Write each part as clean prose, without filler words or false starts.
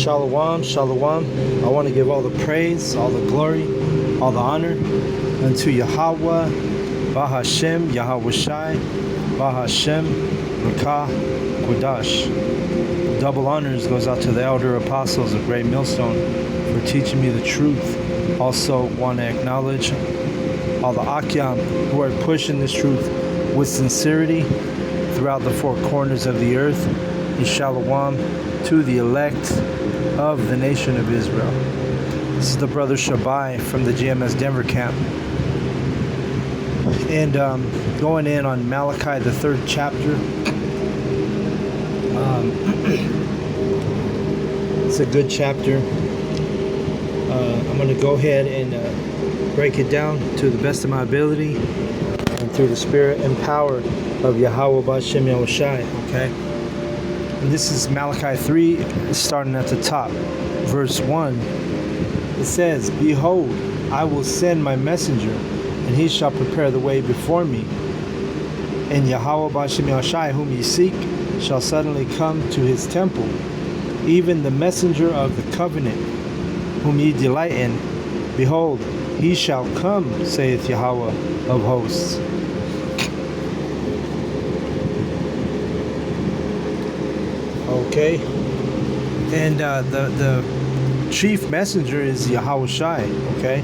Shalom, shalom. I want to give all the praise, all the glory, all the honor unto Yahweh, Bahashem, Yahweh Shai, Bahashem, Rakah, Kodash. Double honors goes out to the elder apostles of Great Millstone for teaching me the truth. Also want to acknowledge all the Akyam who are pushing this truth with sincerity throughout the four corners of the earth. Shalom to the elect of the nation of Israel. This is the brother Shabai from the GMS Denver camp. And going in on Malachi, the 3rd chapter. It's a good chapter. I'm going to go ahead and break it down to the best of my ability and through the spirit and power of Yahweh B'Shem Yahushai. Okay? And this is Malachi 3, starting at the top. Verse 1. It says, Behold, I will send my messenger, and he shall prepare the way before me. And Yahweh B'Shem Yahushai, whom ye seek, shall suddenly come to his temple, even the messenger of the covenant, whom ye delight in. Behold, he shall come, saith Yahweh of hosts. Okay, and the chief messenger is Yahweh Shai, okay,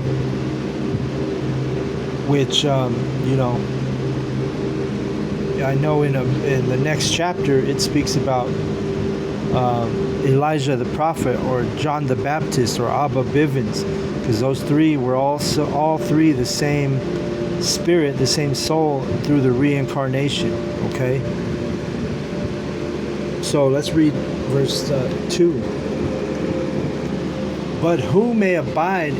which I know in the next chapter it speaks about Elijah the prophet or John the Baptist or Abba Bivens, because those three were also all three the same spirit, the same soul through the reincarnation. Okay. So let's read verse 2. But who may abide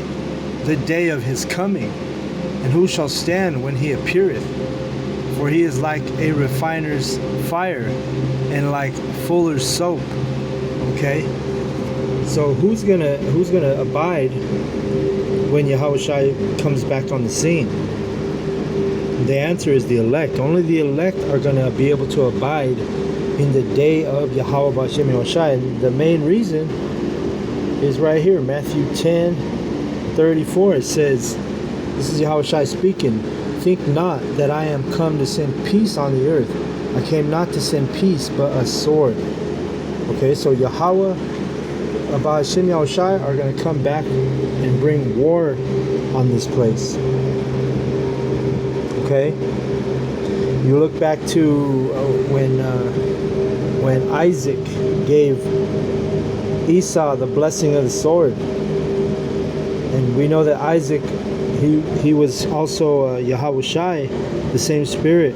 the day of his coming? And who shall stand when he appeareth? For he is like a refiner's fire and like fuller's soap. Okay? So who's gonna abide when Yahweh Shai comes back on the scene? The answer is the elect. Only the elect are gonna be able to abide in the day of Yahweh B'Shem Yahushai. And the main reason is right here, Matthew 10:34. It says, this is Yahweh Shai speaking, think not that I am come to send peace on the earth. I came not to send peace, but a sword. Okay, so Yahweh B'Shem Yahushai are going to come back and bring war on this place. Okay? You look back to when Isaac gave Esau the blessing of the sword, and we know that Isaac he was also Yahweh Shai, the same spirit,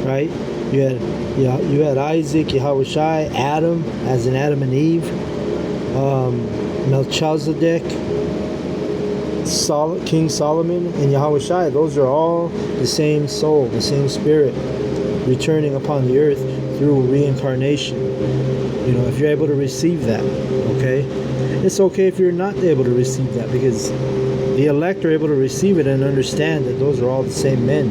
right? You had Isaac, Yahweh Shai, Adam, as in Adam and Eve, Melchizedek, King Solomon, and Yahweh Shai. Those are all the same soul, the same spirit, returning upon the earth through reincarnation. If you're able to receive that, okay? It's okay if you're not able to receive that, because the elect are able to receive it and understand that those are all the same men,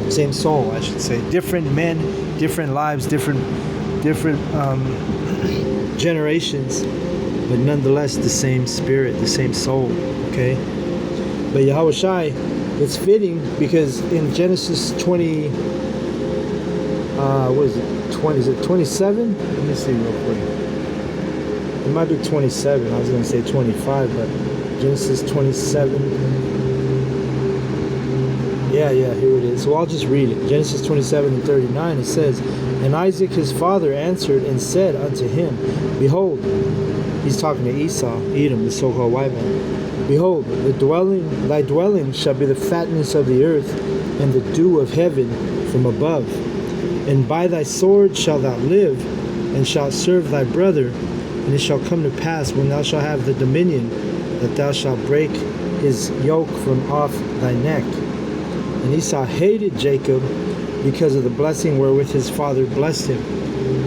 same soul, I should say. Different men, different lives, different generations, but nonetheless the same spirit, the same soul, okay? But Yahweh Shai, it's fitting because in Genesis 20, is it 27? Let me see real quick. It might be 27. I was going to say 25, but Genesis 27. Yeah, here it is. So I'll just read it. Genesis 27:39. It says, And Isaac his father answered and said unto him, Behold, he's talking to Esau, Edom, the so-called white man. Behold, thy dwelling shall be the fatness of the earth, and the dew of heaven from above. And by thy sword shalt thou live, and shalt serve thy brother. And it shall come to pass, when thou shalt have the dominion, that thou shalt break his yoke from off thy neck. And Esau hated Jacob because of the blessing wherewith his father blessed him.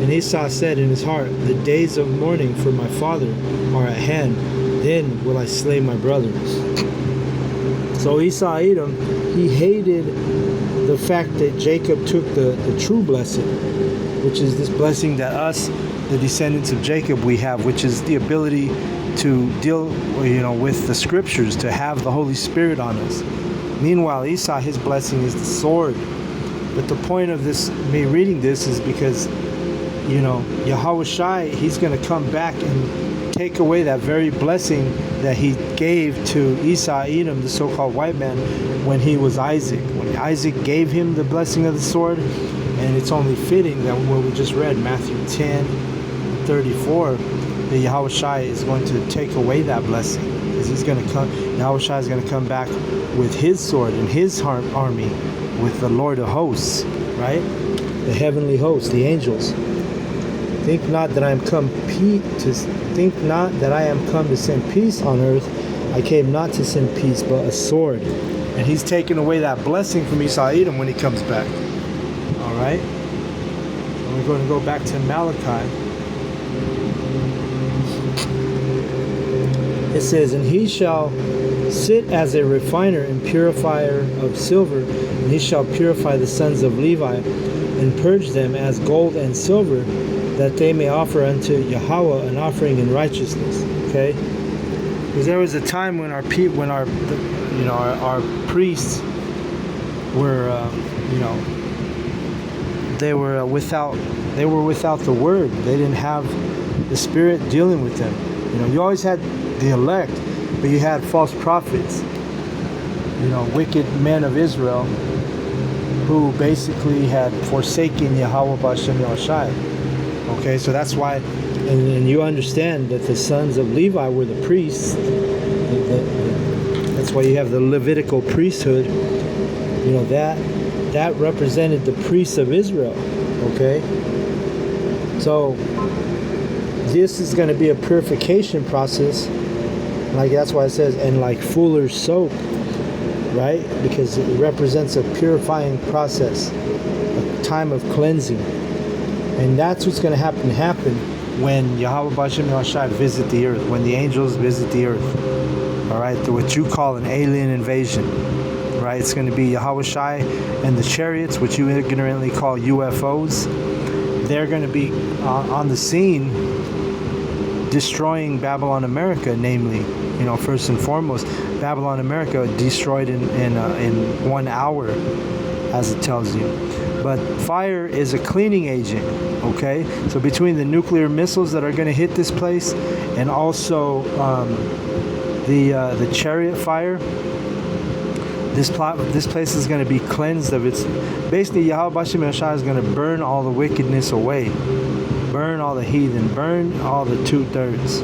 And Esau said in his heart, The days of mourning for my father are at hand, then will I slay my brothers. So Esau, Edom, he hated the fact that Jacob took the true blessing, which is this blessing that us, the descendants of Jacob, we have, which is the ability to deal, with the scriptures, to have the Holy Spirit on us. Meanwhile, Esau, his blessing is the sword. But the point of this, me reading this, is because, Yahweh Shai, he's going to come back and take away that very blessing that he gave to Esau, Edom, the so-called white man, when he was Isaac. When Isaac gave him the blessing of the sword, and it's only fitting that what we just read, Matthew 10:34, that Yahweh Shai is going to take away that blessing. Because he's going to come, Yahweh Shai is going to come back with his sword and his army, with the Lord of hosts, right? The heavenly hosts, the angels. Think not that I am come to send peace on earth. I came not to send peace, but a sword. And he's taking away that blessing from Esau Edom when he comes back. All right? And we're going to go back to Malachi. It says, and he shall sit as a refiner and purifier of silver, and he shall purify the sons of Levi, and purge them as gold and silver, that they may offer unto Yahweh an offering in righteousness. Okay, because there was a time when our priests were, they were without the word. They didn't have the Spirit dealing with them. You always had the elect, but you had false prophets, wicked men of Israel who basically had forsaken Yahweh B'Shem Yahushai. Okay, so that's why, and you understand that the sons of Levi were the priests. That's why you have the Levitical priesthood. That represented the priests of Israel. Okay, so this is going to be a purification process. Like that's why it says, and like fuller's soap, right? Because it represents a purifying process, a time of cleansing. And that's what's going to happen when Yahweh B'Shem Yahushai visit the earth, when the angels visit the earth. All right, what you call an alien invasion, right? It's going to be Yahweh Shai and the chariots, which you ignorantly call UFOs. They're going to be on the scene, destroying Babylon America, namely, first and foremost, Babylon America destroyed in 1 hour, as it tells you. But fire is a cleaning agent, okay? So between the nuclear missiles that are going to hit this place, and also the chariot fire, this place is going to be cleansed of its. Basically, Yahweh B'Shem Yahushua is going to burn all the wickedness away, burn all the heathen, burn all the 2/3.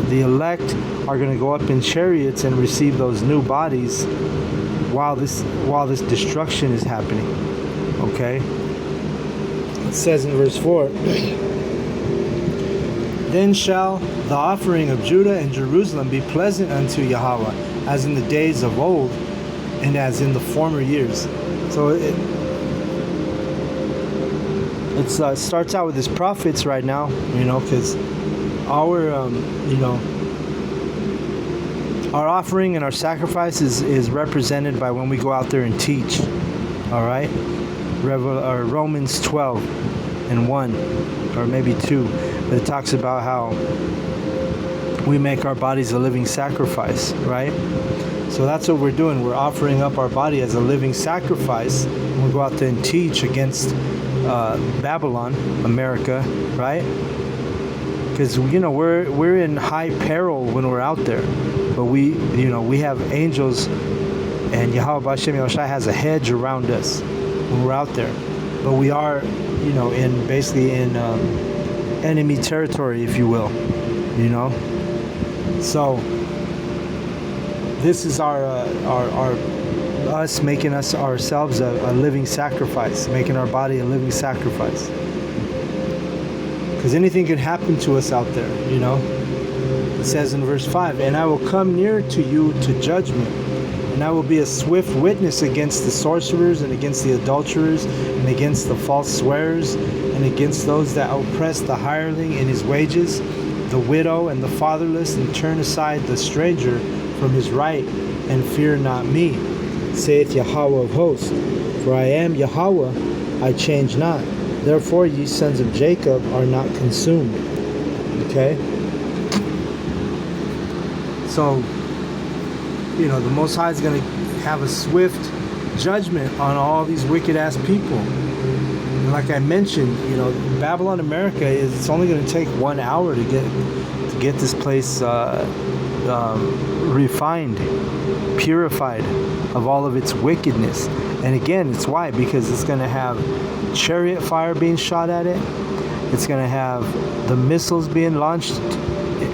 The elect are going to go up in chariots and receive those new bodies while this destruction is happening. Okay? It says in verse 4, then shall the offering of Judah and Jerusalem be pleasant unto Yahweh, as in the days of old, and as in the former years. So it starts out with his prophets right now, because our our offering and our sacrifice is represented by when we go out there and teach. All right, Romans 12:1, or maybe 2, but it talks about how we make our bodies a living sacrifice, right? So that's what we're doing. We're offering up our body as a living sacrifice when we go out there and teach against Babylon, America, right? Because we're in high peril when we're out there, but we have angels, and Yahweh B'Shem Yahushai has a hedge around us when we're out there. But we are, in enemy territory, if you will, So this is our us making ourselves a living sacrifice, making our body a living sacrifice. Because anything can happen to us out there, It says in verse 5, and I will come near to you to judgment, and I will be a swift witness against the sorcerers, and against the adulterers, and against the false swearers, and against those that oppress the hireling in his wages, the widow and the fatherless, and turn aside the stranger from his right, and fear not me. saith Yahweh of hosts. For I am Yahweh, I change not. Therefore ye sons of Jacob are not consumed. Okay? So, the Most High is going to have a swift judgment on all these wicked ass people. And like I mentioned, Babylon America it's only going to take 1 hour to get this place refined, purified of all of its wickedness. And again, it's why? Because it's going to have chariot fire being shot at it. It's going to have the missiles being launched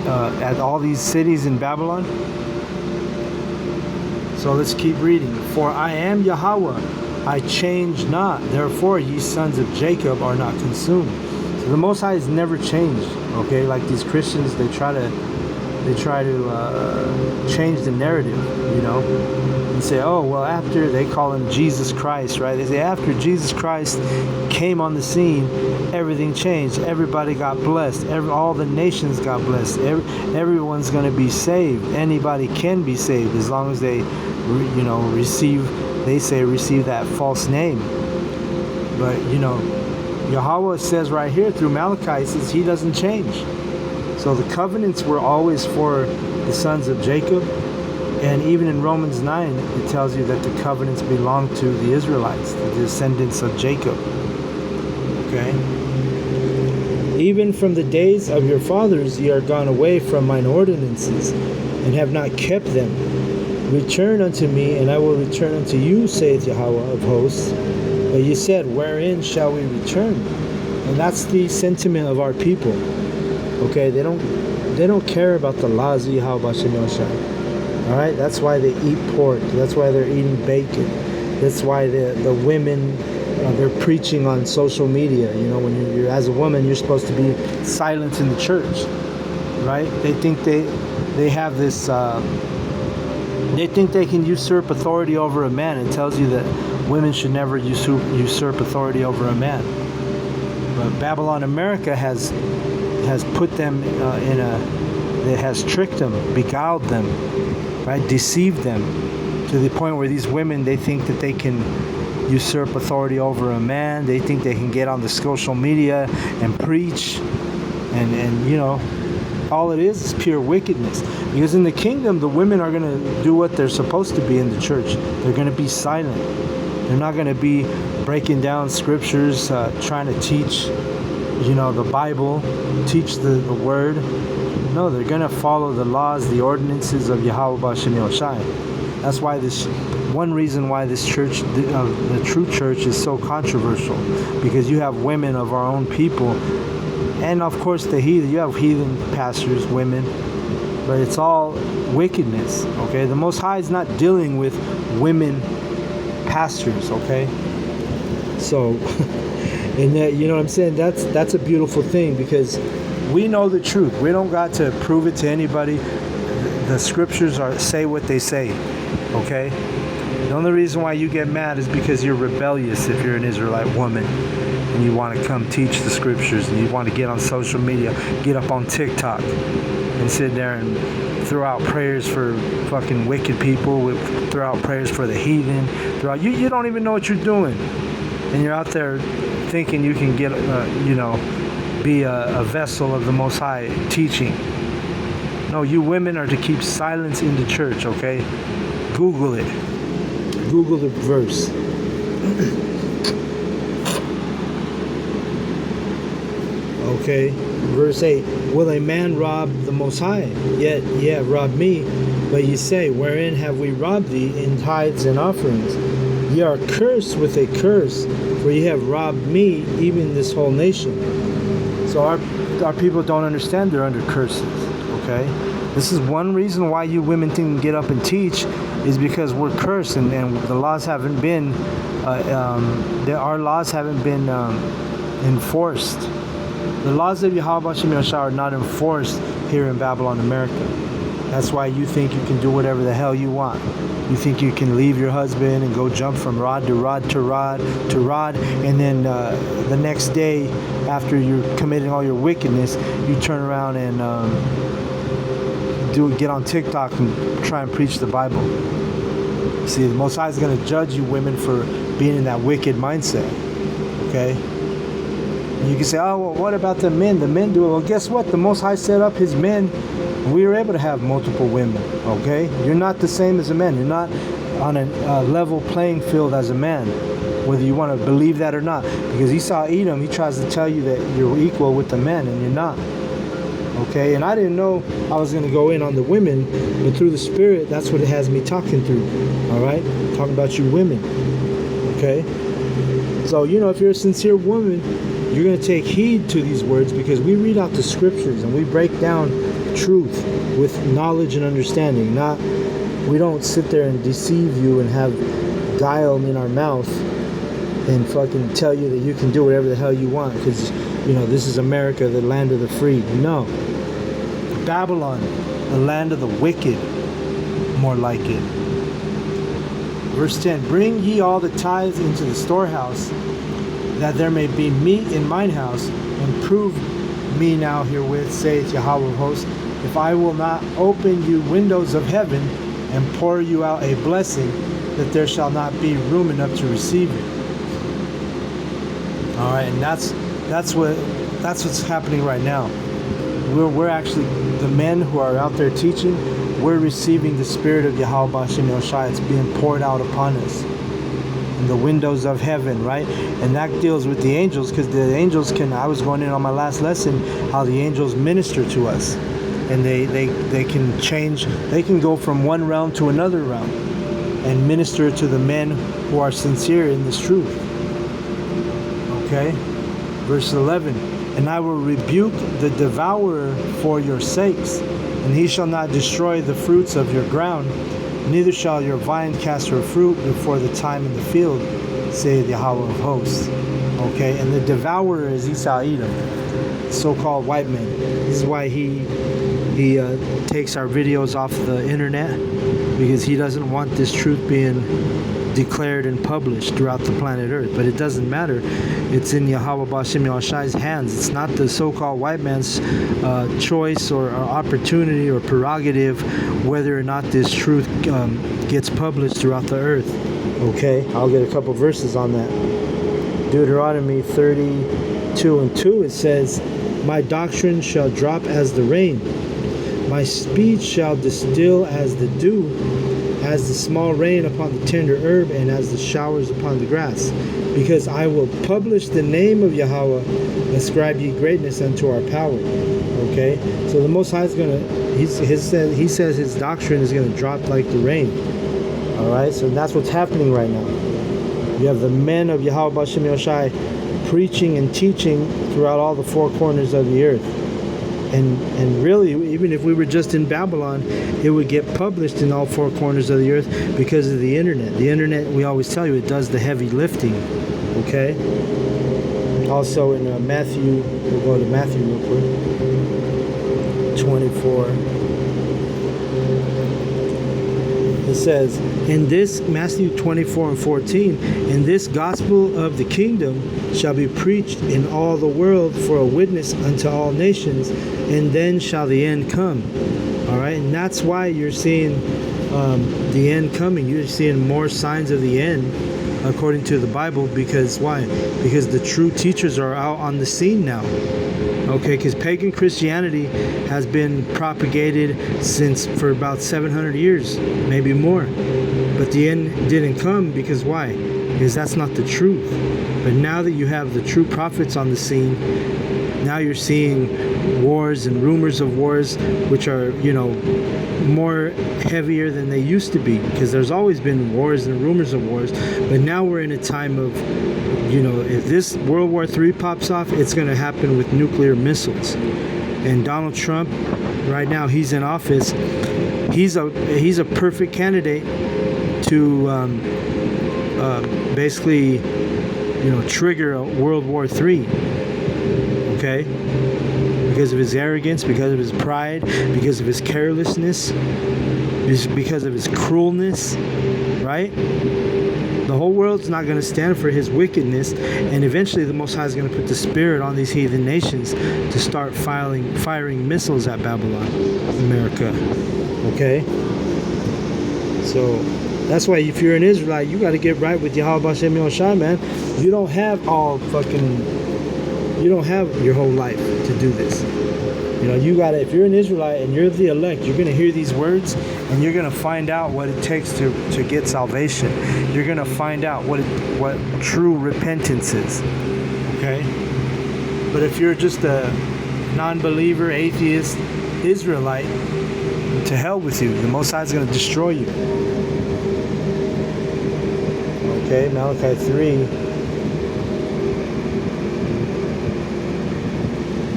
at all these cities in Babylon. So let's keep reading. For I am Yahweh, I change not. Therefore ye sons of Jacob are not consumed. So the Most High has never changed. Okay, like these Christians, they try to change the narrative, and say, oh, well, after, they call him Jesus Christ, right? They say after Jesus Christ came on the scene, everything changed. Everybody got blessed. All the nations got blessed. Everyone's going to be saved. Anybody can be saved as long as they, receive that false name. But, Yahweh says right here through Malachi, says he doesn't change. So the covenants were always for the sons of Jacob. And even in Romans 9, it tells you that the covenants belong to the Israelites, the descendants of Jacob. Okay? Even from the days of your fathers ye are gone away from mine ordinances, and have not kept them. Return unto me, and I will return unto you, saith Yahweh of hosts. But ye said, wherein shall we return? And that's the sentiment of our people. Okay, they don't care about the laws of Yahweh Shem Yoshai. Alright, that's why they eat pork. That's why they're eating bacon. That's why the women, they're preaching on social media. When you're as a woman, you're supposed to be silent in the church. Right? They think they have this, they think they can usurp authority over a man. It tells you that women should never usurp authority over a man. But Babylon America has put them it has tricked them, beguiled them, right, deceived them to the point where these women, they think that they can usurp authority over a man. They think they can get on the social media and preach, and all it is pure wickedness. Because in the kingdom, the women are going to do what they're supposed to be in the church. They're going to be silent. They're not going to be breaking down scriptures, trying to teach the Bible, teach the word. No, they're going to follow the laws, the ordinances of Yahweh B'Shem Yoshai. That's why one reason why this church, the true church, is so controversial. Because you have women of our own people, and of course the heathen. You have heathen pastors, women, but it's all wickedness. Okay, the Most High is not dealing with women pastors. Okay, so. And that, what I'm saying, that's a beautiful thing, because we know the truth. We don't got to prove it to anybody. The scriptures say what they say. Okay? The only reason why you get mad is because you're rebellious if you're an Israelite woman and you want to come teach the scriptures, and you want to get on social media, get up on TikTok and sit there and throw out prayers for fucking wicked people, throw out prayers for the heathen, you don't even know what you're doing. And you're out there thinking you can get, be a vessel of the Most High teaching. No, you women are to keep silence in the church, okay? Google it. Google the verse. Okay, verse 8. Will a man rob the Most High? Yet ye have robbed me. But ye say, wherein have we robbed thee? In tithes and offerings. Ye are cursed with a curse, for ye have robbed me, even this whole nation. So our people don't understand they're under curses. Okay? This is one reason why you women can get up and teach, is because we're cursed, and the laws haven't been our laws haven't been enforced. The laws of Yahweh Shem Yoshai are not enforced here in Babylon America. That's why you think you can do whatever the hell you want. You think you can leave your husband and go jump from rod to rod to rod to rod, and then the next day, after you're committing all your wickedness, you turn around and get on TikTok and try and preach the Bible. See, the Most High is going to judge you women for being in that wicked mindset. Okay? And you can say, oh, well, what about the men? The men do it. Well, guess what? The Most High set up his men, and we were able to have multiple women. Okay? You're not the same as a man. You're not on a level playing field as a man, whether you want to believe that or not. Because Esau Edom, he tries to tell you that you're equal with the men, and you're not. Okay, and I didn't know I was going to go in on the women, but through the Spirit, that's what it has me talking through. All right, talking about you women. Okay, so if you're a sincere woman, you're going to take heed to these words, because we read out the scriptures and we break down truth with knowledge and understanding. We don't sit there and deceive you and have guile in our mouth and fucking tell you that you can do whatever the hell you want because this is America, the land of the free. No. Babylon, the land of the wicked, more like it. Verse 10, bring ye all the tithes into the storehouse, that there may be meat in mine house, and prove me now herewith, saith Yahweh of hosts, if I will not open you windows of heaven, and pour you out a blessing, that there shall not be room enough to receive it. All right, and that's what's happening right now. We're actually, the men who are out there teaching, we're receiving the spirit of Yahweh B'Shem Yoshai. It's being poured out upon us in the windows of heaven, right? And that deals with the angels, because the angels I was going in on my last lesson, how the angels minister to us. And they can change, they can go from one realm to another realm and minister to the men who are sincere in this truth. Okay? Verse 11, and I will rebuke the devourer for your sakes, and he shall not destroy the fruits of your ground, neither shall your vine cast her fruit before the time in the field, saith Yahweh of hosts. Okay, and the devourer is Esau Edom, so-called white man. This is why he takes our videos off the internet, because he doesn't want this truth being declared and published throughout the planet Earth. But it doesn't matter. It's in Yahweh B'Shem Yoshai's hands. It's not the so-called white man's choice or opportunity or prerogative whether or not this truth gets published throughout the earth. Okay, I'll get a couple verses on that. Deuteronomy 32:2, it says, my doctrine shall drop as the rain, my speech shall distill as the dew, as the small rain upon the tender herb, and as the showers upon the grass. Because I will publish the name of Yahweh, ascribe ye greatness unto our power. Okay? So the Most High is going to, he says his doctrine is going to drop like the rain. Alright? So that's what's happening right now. You have the men of Yahweh B'Shem Yoshai preaching and teaching throughout all the four corners of the earth. And really, even if we were just in Babylon, it would get published in all four corners of the earth because of the internet. The internet, we always tell you, it does the heavy lifting. Okay? Also in Matthew, we'll go to Matthew real quick. 24. It says, in this, Matthew 24:14, in this gospel of the kingdom shall be preached in all the world for a witness unto all nations, and then shall the end come. All right, and that's why you're seeing the end coming. You're seeing more signs of the end according to the Bible. Because why? Because the true teachers are out on the scene now. Okay, because pagan Christianity has been propagated for about 700 years, maybe more. But the end didn't come because why? Because that's not the truth. But now that you have the true prophets on the scene, now you're seeing wars and rumors of wars, which are, more heavier than they used to be. Because there's always been wars and rumors of wars. But now we're in a time of, if this World War III pops off, it's going to happen with nuclear missiles. And Donald Trump, right now, he's in office. He's a perfect candidate to basically, trigger a World War III. Okay? Because of his arrogance, because of his pride, because of his carelessness, because of his cruelness, right? The whole world's not going to stand for his wickedness, and eventually the Most High is going to put the spirit on these heathen nations to start firing missiles at Babylon, America. Okay? So, That's why if you're an Israelite, you got to get right with Yahweh Bashem Yahushua, man. You don't have you don't have your whole life to do this. You know, you got to, if you're an Israelite and you're the elect, you're going to hear these words and you're going to find out what it takes to get salvation. You're going to find out what true repentance is. Okay? But if you're just a non-believer, atheist, Israelite, to hell with you. The Most High is going to destroy you. Okay, Malachi 3.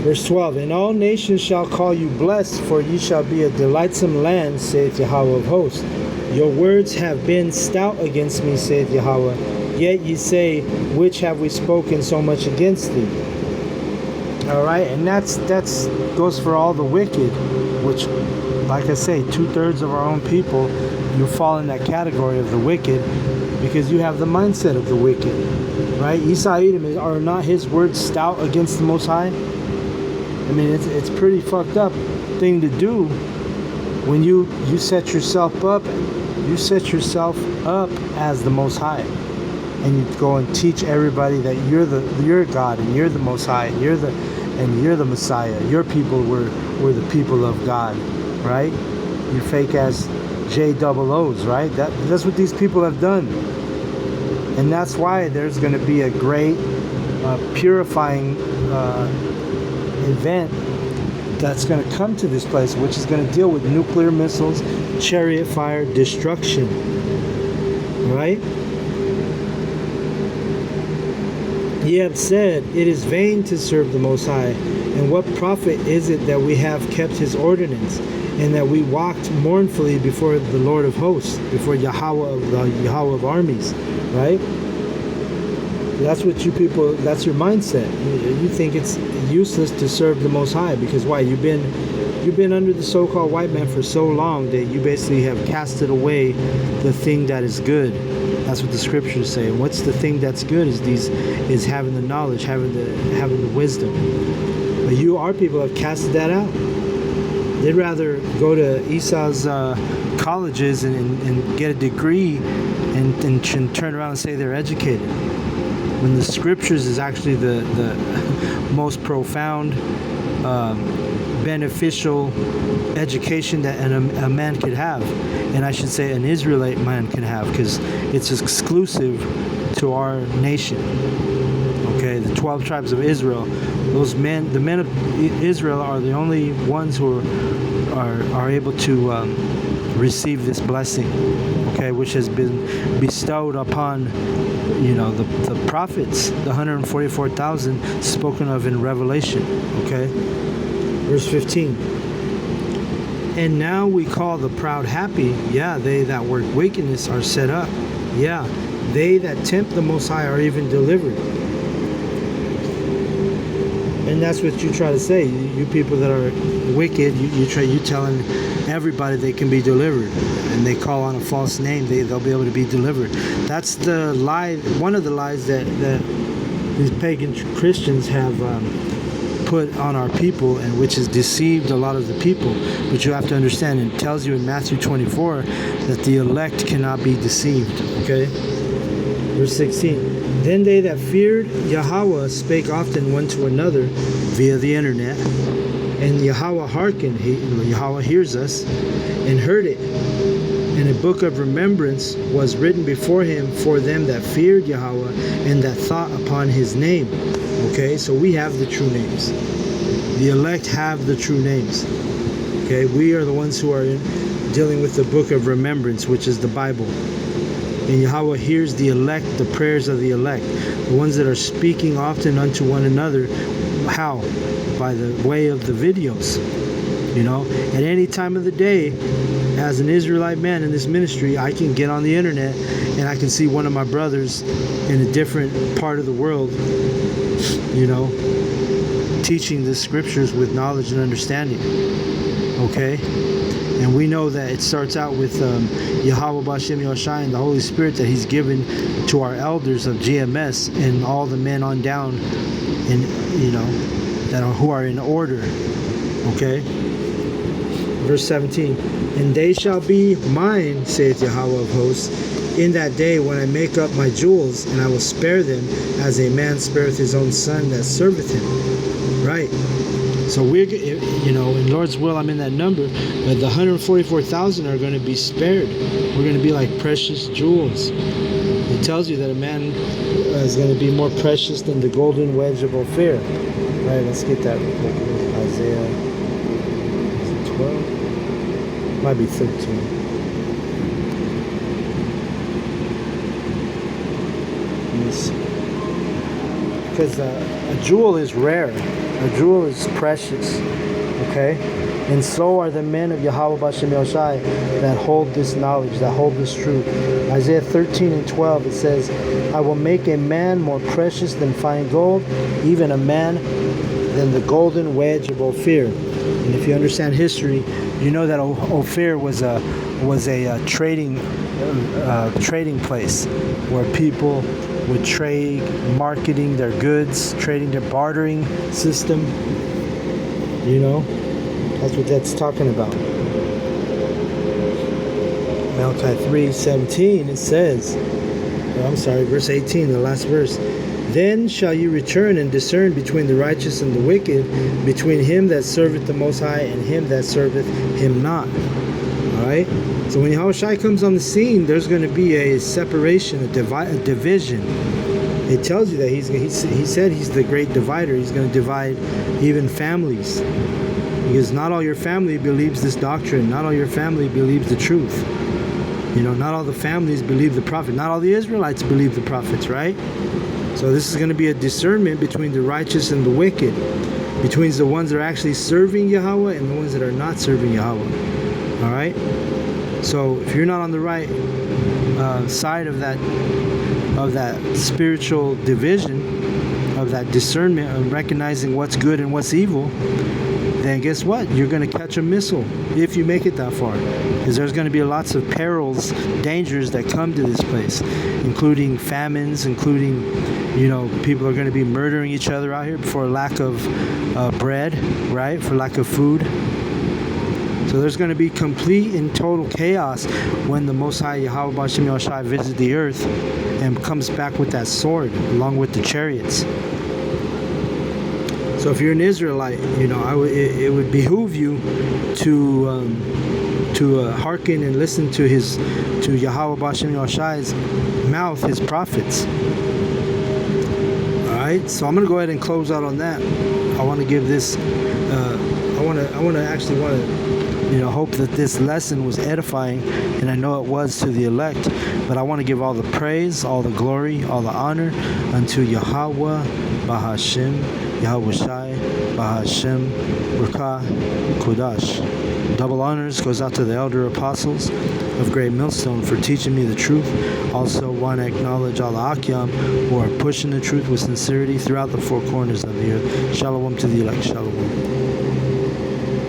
Verse 12. And all nations shall call you blessed, for ye shall be a delightsome land, saith Yahweh of hosts. Your words have been stout against me, saith Yahweh. Yet ye say, which have we spoken so much against thee? Alright, and that's goes for all the wicked, which, like I say, 2/3 of our own people, you fall in that category of the wicked, because you have the mindset of the wicked, right? Esau Edom, are not his words stout against the Most High? I mean, it's pretty fucked up thing to do when you set yourself up as the Most High, and you go and teach everybody that you're God and you're the Most High and you're the Messiah. Your people were the people of God, right? You fake ass JOOs, right? That's what these people have done, and that's why there's going to be a great purifying event that's going to come to this place, which is going to deal with nuclear missiles, chariot fire, destruction, right? Ye have said, it is vain to serve the Most High, and what profit is it that we have kept his ordinance, and that we walked mournfully before the Lord of hosts, before Yahweh of armies, right? That's what you people, that's your mindset. You think it's useless to serve the Most High, because why? You've been under the so-called white man for so long that you basically have casted away the thing that is good. That's what the scriptures say. And what's the thing that's good is having the knowledge, having the wisdom. But our people have casted that out. They'd rather go to Esau's colleges and get a degree and turn around and say they're educated, when the scriptures is actually the most profound, beneficial education that a man could have, and I should say an Israelite man can have, because it's exclusive to our nation. Okay, the 12 tribes of Israel, the men of Israel are the only ones who are able to receive this blessing, okay, which has been bestowed upon, the prophets, the 144,000 spoken of in Revelation. Okay, verse 15. And now we call the proud happy. Yeah, they that work wickedness are set up. Yeah, they that tempt the Most High are even delivered. And that's what you try to say. You people that are wicked, you telling everybody they can be delivered, and they call on a false name, they'll be able to be delivered. That's the lie. One of the lies that these pagan Christians have put on our people, and which has deceived a lot of the people. But you have to understand, it tells you in Matthew 24 that the elect cannot be deceived. Okay, verse 16. Then they that feared Yahweh spake often one to another via the internet, and Yahweh hearkened. Yahweh hears us, and heard it. And a book of remembrance was written before him for them that feared Yahweh and that thought upon his name. Okay, so we have the true names. The elect have the true names. Okay, we are the ones who are dealing with the book of remembrance, which is the Bible. And Yahweh hears the elect, the prayers of the elect, the ones that are speaking often unto one another. How? By the way of the videos. At any time of the day, as an Israelite man in this ministry, I can get on the internet and I can see one of my brothers in a different part of the world, teaching the scriptures with knowledge and understanding. Okay? And we know that it starts out with Yahweh Bashem Yahushua and the Holy Spirit that he's given to our elders of GMS and all the men on down, who are in order. Okay? verse 17. And they shall be mine, saith Yahweh of hosts, in that day when I make up my jewels, and I will spare them as a man spareth his own son that serveth him. Right. So we're, in Lord's will, I'm in that number, but the 144,000 are going to be spared. We're going to be like precious jewels. It tells you that a man is going to be more precious than the golden wedge of Ophir. Right, let's get that real quick. Isaiah, is it 12? Might be 13. Because a jewel is rare. A jewel is precious. Okay? And so are the men of Yahweh Bashem Yahushai that hold this knowledge, that hold this truth. Isaiah 13 and 12, it says, I will make a man more precious than fine gold, even a man than the golden wedge of Ophir. And if you understand history, you know that Ophir was a trading place where people would trade, marketing their goods, trading their bartering system. That's what that's talking about. Malachi 3:17, it says, verse 18, the last verse. Then shall you return and discern between the righteous and the wicked, between him that serveth the Most High and him that serveth him not. Alright? So when Yahushua comes on the scene, there's going to be a separation, a division. It tells you that he said he's the great divider. He's going to divide even families. Because not all your family believes this doctrine. Not all your family believes the truth. Not all the families believe the prophet. Not all the Israelites believe the prophets, right? So this is going to be a discernment between the righteous and the wicked. Between the ones that are actually serving Yahweh and the ones that are not serving Yahweh. Alright? So if you're not on the right side of that spiritual division, of that discernment, of recognizing what's good and what's evil, then guess what? You're going to catch a missile if you make it that far. Because there's going to be lots of perils, dangers that come to this place, including famines, including, people are going to be murdering each other out here for lack of bread, right? For lack of food. So there's going to be complete and total chaos when the Most High Yahweh Bashem Yahushai visits the earth and comes back with that sword along with the chariots. So if you're an Israelite, it would behoove you to hearken and listen to Yahweh Bashem Yahushai's mouth, his prophets. All right. So I'm going to go ahead and close out on that. I want to give this. I want to hope that this lesson was edifying, and I know it was to the elect. But I want to give all the praise, all the glory, all the honor unto Yahweh Bahashem. Yahweh Shai, Bahashem, Rukah, Kodash. Double honors goes out to the elder apostles of Great Millstone for teaching me the truth. Also want to acknowledge all the Akyam who are pushing the truth with sincerity throughout the four corners of the earth. Shalom to the elect. Shalom.